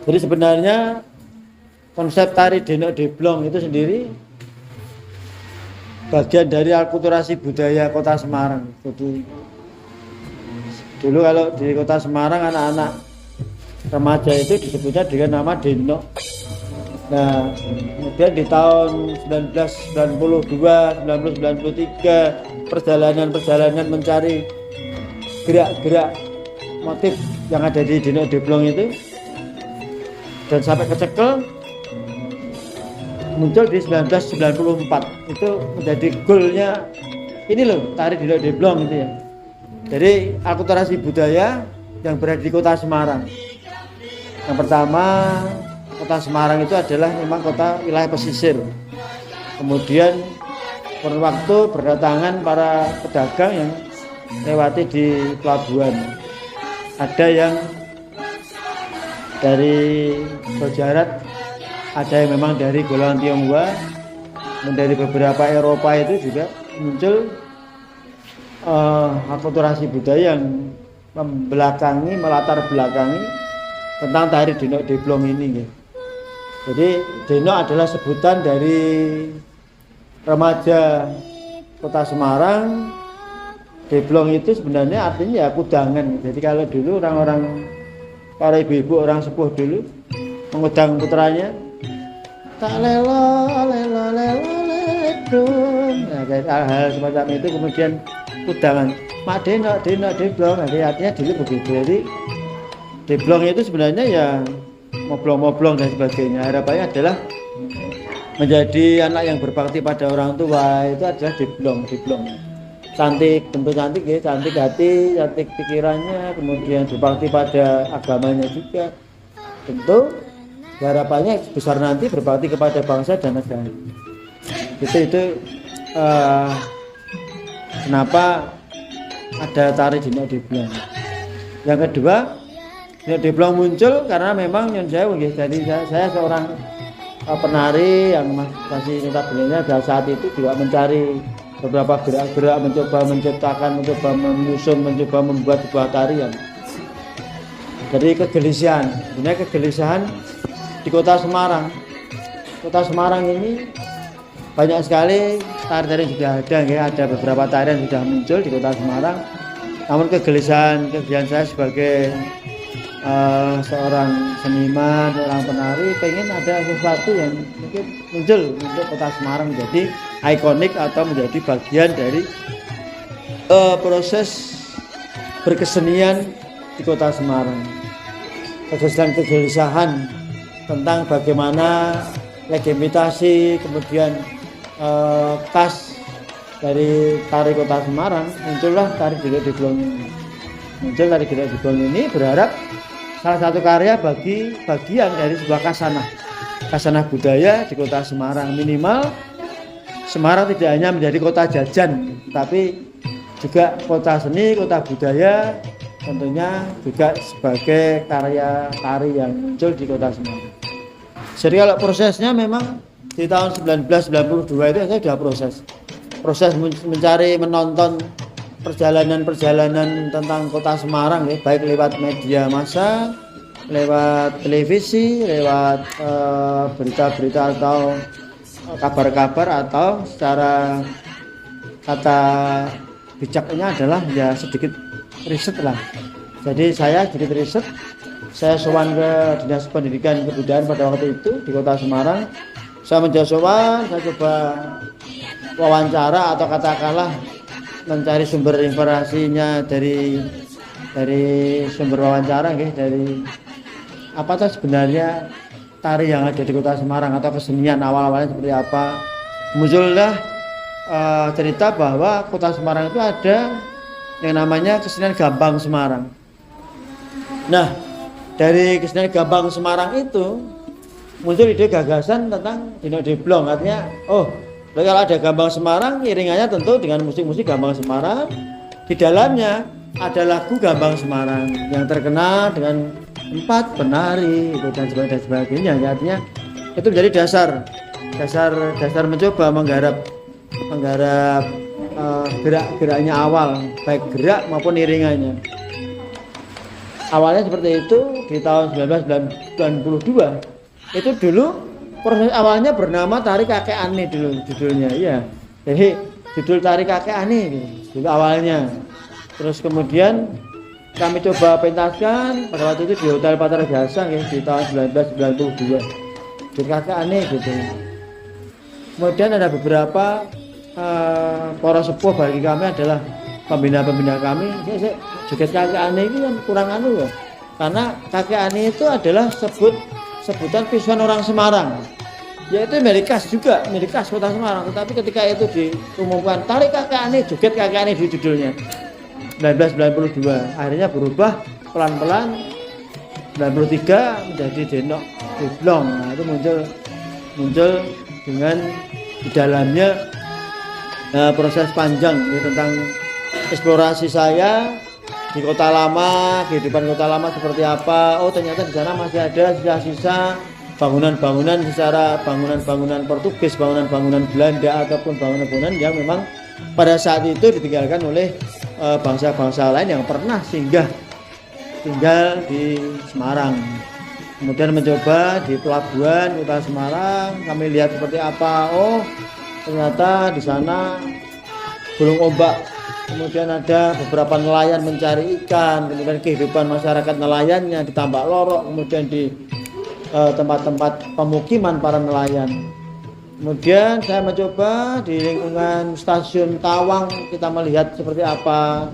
Jadi sebenarnya konsep tari Denok Deblong itu sendiri bagian dari akulturasi budaya Kota Semarang. Jadi dulu kalau di Kota Semarang anak-anak remaja itu disebutnya dengan nama Denok. Nah, kemudian di tahun 1992, 1993 perjalanan mencari gerak-gerak motif yang ada di Denok Deblong itu dan sampai kecekel muncul di 1994. Itu menjadi goalnya ini loh, tari Denok Deblong itu ya. Jadi akulturasi budaya yang berada di Kota Semarang. Yang pertama, Kota Semarang itu adalah memang kota wilayah pesisir. Kemudian per waktu berdatangan para pedagang yang lewati di pelabuhan. Ada yang dari Gujarat, ada yang memang dari golongan Tionghoa, dan dari beberapa Eropa itu juga muncul akulturasi budaya yang melatar belakangi tentang tari Denok Deblong ini. Jadi Denok adalah sebutan dari remaja Kota Semarang. Deblong itu sebenarnya artinya ya kudangan. Jadi kalau dulu orang-orang, para ibu-ibu orang sepuh dulu mengudang putranya, tak lelo lelo lelo ledung. Nah, kayak hal semacam itu kemudian kudangan. Mak Denok Deblong. Jadi artinya dulu begitu. Jadi Deblong itu sebenarnya ya moblong-moblong dan sebagainya. Harapannya adalah menjadi anak yang berbakti pada orang tua itu adalah Deblong. Cantik, tentu cantik ya, cantik hati, cantik pikirannya, kemudian berbakti pada agamanya juga. Tentu harapannya besar nanti berbakti kepada bangsa dan negara. Itu kenapa ada tari Denok Deblong. Yang kedua, Denok Deblong muncul karena memang Nyon Sewu. Jadi saya seorang penari yang masih notabene saat itu juga mencari beberapa gerak-gerak, mencoba menciptakan, mencoba menyusun, mencoba membuat sebuah tarian. Jadi kegelisahan, sebenarnya kegelisahan di Kota Semarang. Kota Semarang ini banyak sekali tari-tari sudah ada, ya. Ada beberapa tarian sudah muncul di Kota Semarang. Namun kegelisahan saya sebagai seorang seniman, seorang penari, pengen ada sesuatu yang mungkin muncul untuk Kota Semarang menjadi ikonik atau menjadi bagian dari proses berkesenian di Kota Semarang. Kegelisahan tentang bagaimana legitimasi, kemudian khas dari tari Kota Semarang, muncullah tari Denok Deblong ini. Muncul tari Denok Deblong ini berharap salah satu karya bagi bagian dari sebuah kasanah budaya di Kota Semarang. Minimal Semarang tidak hanya menjadi kota jajan, tapi juga kota seni, kota budaya, tentunya juga sebagai karya tari yang muncul di Kota Semarang. Jadi kalau prosesnya memang di tahun 1992 itu saya sudah proses mencari, menonton perjalanan tentang Kota Semarang, ya, baik lewat media massa, lewat televisi, lewat berita-berita atau kabar-kabar, atau secara kata bijaknya adalah ya sedikit riset lah. Jadi saya sedikit riset, saya sowan ke Dinas Pendidikan Kebudayaan pada waktu itu di Kota Semarang. Saya menjadi sowan, saya coba wawancara atau katakanlah mencari sumber informasinya dari sumber wawancara, dari apa tuh sebenarnya tari yang ada di Kota Semarang atau kesenian awal-awalnya seperti apa. Muncullah cerita bahwa Kota Semarang itu ada yang namanya kesenian Gambang Semarang. Nah, dari kesenian Gambang Semarang itu muncul ide gagasan tentang Denok Deblong. Artinya, kalau ada Gambang Semarang, iringannya tentu dengan musik-musik Gambang Semarang. Di dalamnya ada lagu Gambang Semarang yang terkenal dengan 4 penari dan sebagainya. Artinya itu menjadi dasar mencoba menggarap gerak-geraknya awal, baik gerak maupun iringannya. awalnya seperti itu di tahun 1992. Itu dulu proses awalnya bernama Tari Kakek Ani dulu judulnya, iya. Jadi judul Tari Kakek Ani gitu, dulu awalnya. Terus kemudian kami coba pentaskan pada waktu itu di Hotel Patra Jasa ya, di tahun 1992. Jadi Kakek Ani gitu. Kemudian ada beberapa para sepuh bagi kami adalah pembina-pembina kami. Joget Kakek Ani itu kan kurang anu ya. Karena Kakek Ani itu adalah sebutan pisuan orang Semarang. Yaitu milik khas juga, milik khas kota Semarang. Tetapi ketika itu diumumkan Tari Kakek Ani, joget Kakek Ani di judulnya 1992, akhirnya berubah pelan-pelan 93 menjadi Denok Deblong. Nah, itu muncul dengan di dalamnya proses panjang ya, tentang eksplorasi saya di Kota Lama, kehidupan Kota Lama seperti apa. Oh, ternyata di sana masih ada sisa-sisa bangunan-bangunan secara bangunan-bangunan Portugis, bangunan-bangunan Belanda ataupun bangunan-bangunan yang memang pada saat itu ditinggalkan oleh bangsa-bangsa lain yang pernah singgah tinggal di Semarang. Kemudian mencoba di pelabuhan Kota Semarang, kami lihat seperti apa. Oh, ternyata di sana gulung ombak. Kemudian ada beberapa nelayan mencari ikan, kemudian kehidupan masyarakat nelayannya di Tambak Lorok, kemudian di tempat-tempat pemukiman para nelayan. Kemudian saya mencoba di lingkungan stasiun Tawang, kita melihat seperti apa,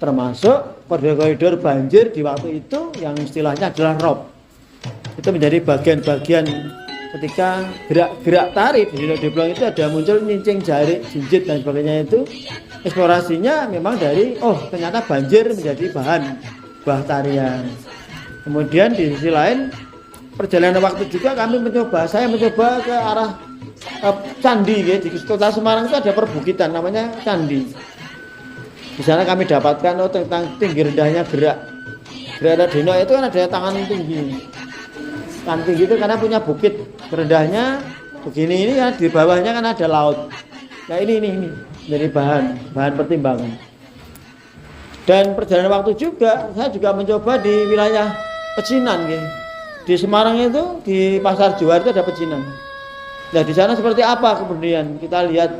termasuk koridor-koridor banjir di waktu itu yang istilahnya adalah rob. Itu menjadi bagian-bagian ketika gerak-gerak tari di Denok Deblong itu ada muncul nyincing jari, jinjit dan sebagainya. Itu eksplorasinya memang dari ternyata banjir menjadi bahan tarian. Kemudian di sisi lain perjalanan waktu juga saya mencoba ke arah candi ya. Di Kota Semarang itu ada perbukitan namanya candi. Di sana kami dapatkan tentang tinggi rendahnya gerak Denok itu kan ada tangan tinggi. Tangan tinggi itu karena punya bukit rendahnya begini ini ya, di bawahnya kan ada laut. Nah ini jadi bahan pertimbangan. Dan perjalanan waktu juga saya juga mencoba di wilayah pecinan gitu. Di Semarang itu di Pasar Johar itu ada pecinan. Nah di sana seperti apa kemudian kita lihat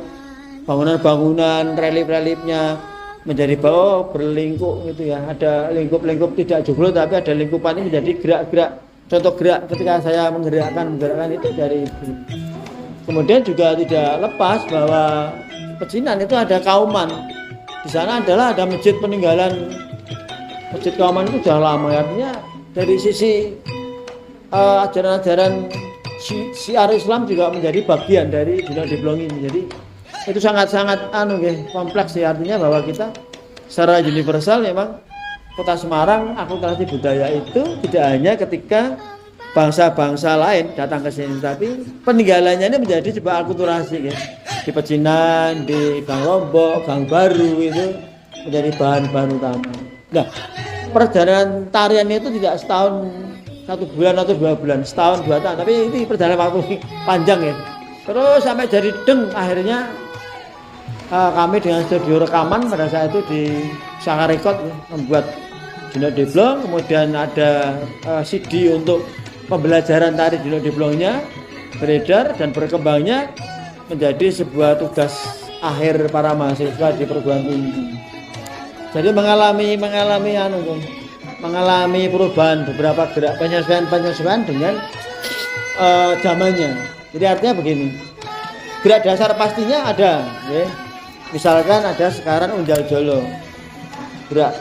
bangunan-bangunan, relief-reliefnya menjadi berlingkup gitu ya. Ada lingkup-lingkup tidak joglo tapi ada lingkupan ini menjadi gerak-gerak. Contoh gerak ketika saya menggerakkan itu dari itu. Kemudian juga tidak lepas bahwa pecinan itu ada kauman. Di sana adalah ada masjid peninggalan. Masjid kauman itu sudah lama, artinya dari sisi ajaran-ajaran syiar Islam juga menjadi bagian dari Denok Deblong ini. Jadi itu sangat-sangat kompleks ya, artinya bahwa kita secara universal memang Kota Semarang akulturasi budaya itu tidak hanya ketika bangsa-bangsa lain datang ke sini, tapi peninggalannya ini menjadi sebuah akulturasi ya. Di pecinan, di Gang Lombok, Gang Baru itu menjadi bahan-bahan utama. Nah, perjalanan tarian itu tidak setahun, 1 bulan atau 2 bulan, setahun 2 tahun, tapi ini perjalanan waktu panjang ya. Terus sampai jadi akhirnya kami dengan studio rekaman pada saat itu di Saka Record ya, membuat Denok Deblong, kemudian ada CD untuk pembelajaran tari Denok Deblongnya beredar dan berkembangnya menjadi sebuah tugas akhir para mahasiswa di perguruan tinggi. Jadi mengalami perubahan beberapa gerak penyesuaian dengan zamannya. Jadi artinya begini, gerak dasar pastinya ada ya. Misalkan ada sekarang Unjal Jolo, gerak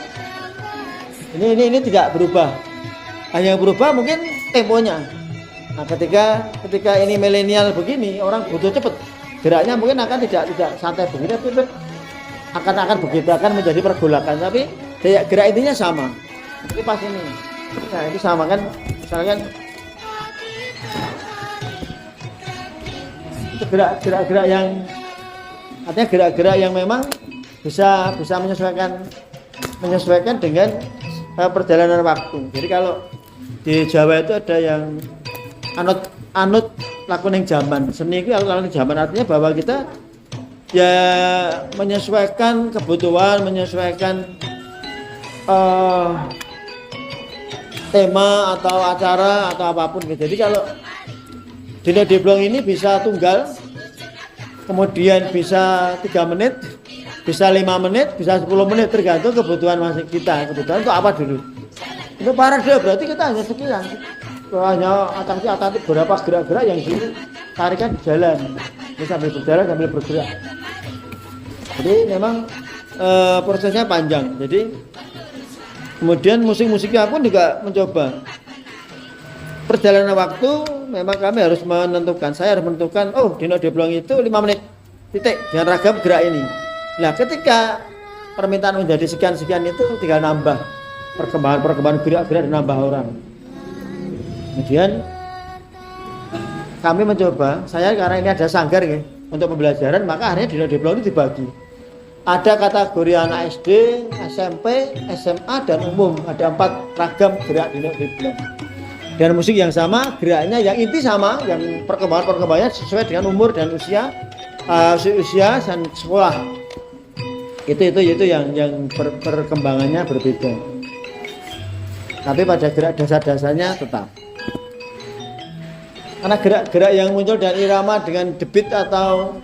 ini tidak berubah, hanya berubah mungkin temponya. Nah ketika ini milenial begini, orang butuh cepet, geraknya mungkin akan tidak santai begini, tapi akan begitu, akan menjadi pergolakan, tapi gerak intinya sama. Ini pas ini, nah itu sama kan, misalkan itu gerak-gerak yang artinya gerak-gerak yang memang bisa menyesuaikan dengan perjalanan waktu. Jadi kalau di Jawa itu ada yang anut laku ning zaman. Seni itu laku ning zaman, artinya bahwa kita ya menyesuaikan kebutuhan, menyesuaikan tema atau acara atau apapun gitu. Jadi kalau Dino Demplong ini bisa tunggal, kemudian bisa 3 menit, bisa 5 menit, bisa 10 menit, tergantung kebutuhan masing kita. Kebutuhan untuk apa dulu? Untuk parade berarti kita hanya sekian, hanya atau beberapa gerak-gerak yang ditarikan di jalan, ini sambil berjalan sambil bergerak. Jadi memang prosesnya panjang. Jadi kemudian musik-musiknya pun juga mencoba. Perjalanan waktu memang kami harus menentukan. Saya harus menentukan, oh Dino Demplong itu 5 menit titik dengan ragam gerak ini. Nah ketika permintaan menjadi sekian-sekian itu tinggal nambah perkembangan gerak-gerak dan nambah orang. Kemudian kami mencoba, saya karena ini ada sanggar ya, untuk pembelajaran, maka akhirnya Dino Demplong itu dibagi. Ada kategori anak SD, SMP, SMA, dan umum. Ada 4 ragam gerak Dino Demplong. Dan musik yang sama, geraknya yang inti sama, yang perkembangannya sesuai dengan umur dan usia dan sekolah. Itu yang perkembangannya berbeda. Tapi pada gerak dasar-dasarnya tetap. Karena gerak-gerak yang muncul dari irama dengan debit atau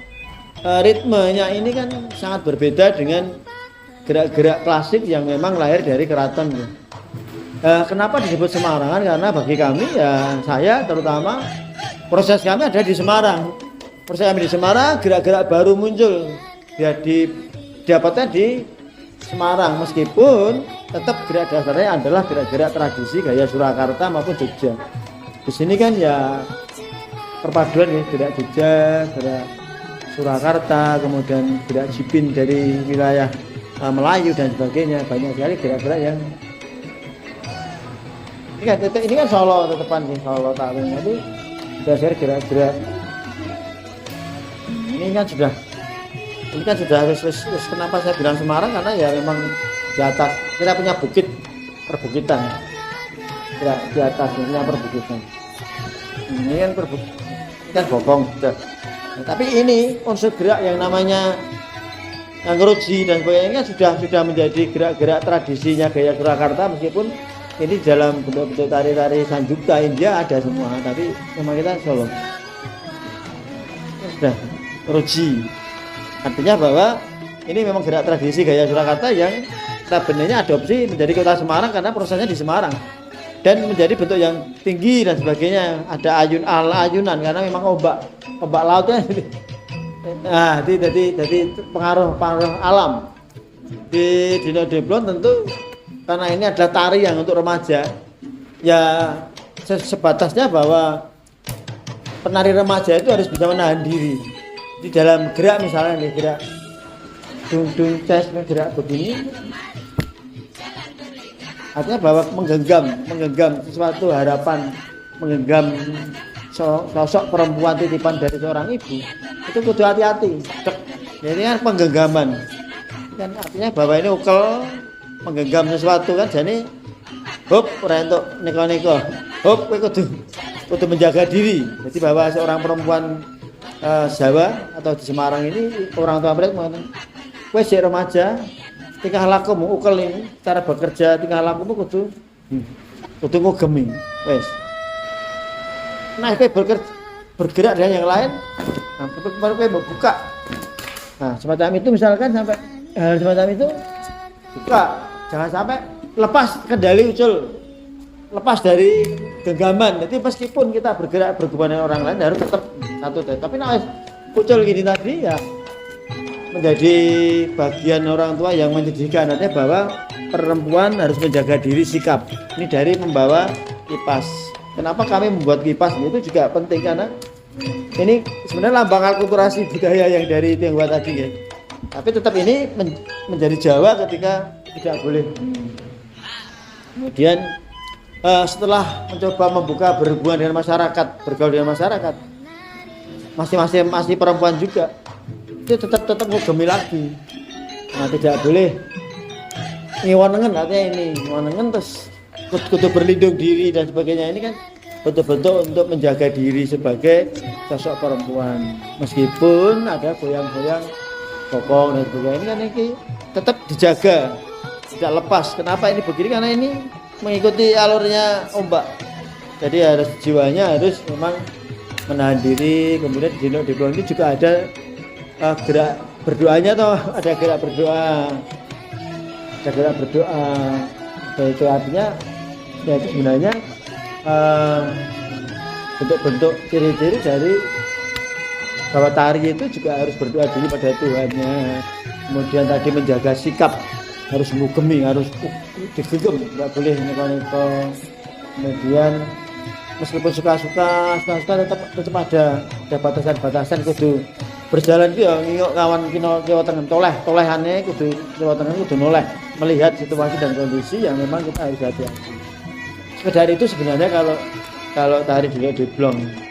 ritmenya ini kan sangat berbeda dengan gerak-gerak klasik yang memang lahir dari keraton. Kenapa disebut Semarangan? Karena bagi kami ya saya terutama proses kami ada di Semarang. Proses kami di Semarang, gerak-gerak baru muncul ya didapatnya di Semarang, meskipun tetap gerak dasarnya adalah gerak-gerak tradisi gaya Surakarta maupun Jogja. Di sini kan ya perpaduan ya, gerak Jogja, gerak Surakarta, kemudian gerak Jipin dari wilayah Melayu dan sebagainya. Banyak sekali gerak-gerak yang ini kan Solo tetepan nih, Solo Tawing. Jadi dasar gerak-gerak ini kan sudah kenapa saya bilang Semarang, karena ya memang di atas kita punya bukit, perbukitan ya, di atasnya perbukitan. Ini kan kan bokong sudah. Nah, tapi ini unsur gerak yang namanya ngeruji dan sebagainya sudah menjadi gerak-gerak tradisinya gaya Surakarta, meskipun ini dalam bentuk-bentuk tari-tari Sanjukta India ada semua, tapi memang kita Solo sudah ruji. Artinya bahwa ini memang gerak tradisi gaya Surakarta yang sebenarnya adopsi menjadi kota Semarang karena prosesnya di Semarang dan menjadi bentuk yang tinggi dan sebagainya. Ada ayunan karena memang ombak lautnya. Nah, jadi pengaruh alam di Dino Demplong tentu. Karena ini adalah tari yang untuk remaja, ya sebatasnya bahwa penari remaja itu harus bisa menahan diri di dalam gerak, misalnya nih gerak dung ces, gerak begini, artinya bahwa menggenggam sesuatu harapan, menggenggam sosok perempuan titipan dari seorang ibu, itu kudu hati-hati. Jadi kan penggenggaman, kan artinya bahwa ini ukel menggenggam sesuatu kan, jadi hop untuk neko-neko, hop kudu menjaga diri. Jadi bahwa seorang perempuan Jawa atau di Semarang ini orang tua mereka mengatakan, wes remaja, tingkah lakumu ukel ini, cara bekerja tingkah lakumu kudu ngugemi, wes. Nah, bergerak dengan yang lain, baru buka. Nah, semacam itu misalkan sampai hal semacam itu buka. Jangan sampai lepas kendali ucul, lepas dari genggaman. Jadi meskipun kita bergerak berhubungan dengan orang lain harus tetap satu. Tapi nah ucul gini tadi ya menjadi bagian orang tua yang menyedihkan. Artinya bahwa perempuan harus menjaga diri, sikap. Ini dari membawa kipas. Kenapa kami membuat kipas? Itu juga penting karena ini sebenarnya lambang akulturasi budaya yang dari Tionghoa tadi ya. Tapi tetap ini menjadi Jawa ketika tidak boleh. Kemudian setelah mencoba membuka berhubungan dengan masyarakat, bergaul dengan masyarakat, masih perempuan juga, itu tetap ngugemi lagi. Nah, tidak boleh ngiwanengen, artinya ini ngiwanengen terus kudu berlindung diri dan sebagainya. Ini kan betul-betul untuk menjaga diri sebagai sosok perempuan, meskipun ada goyang-goyang bokong dan sebagainya. Ini kan ini tetap dijaga, tidak lepas. Kenapa ini begini? Karena ini mengikuti alurnya ombak. Jadi harus jiwanya harus memang menahan diri. Kemudian di blong ini juga ada gerak berdoanya toh, ada gerak berdoa, itu artinya ya itu sebenarnya bentuk-bentuk ciri-ciri dari bahwa tari itu juga harus berdoa dulu pada Tuhannya. Kemudian tadi menjaga sikap, harus mugemi, harus digegem, nggak boleh neko-neko. Kemudian meskipun suka-suka tetap ada batasan-batasan. Kudu berjalan itu ya ngiyok kawan kino kiwa tengah tolehane kudu kiwa tengah kudu noleh, melihat situasi dan kondisi yang memang kita harus hati-hati. Sekedar itu sebenarnya kalau tari di blong.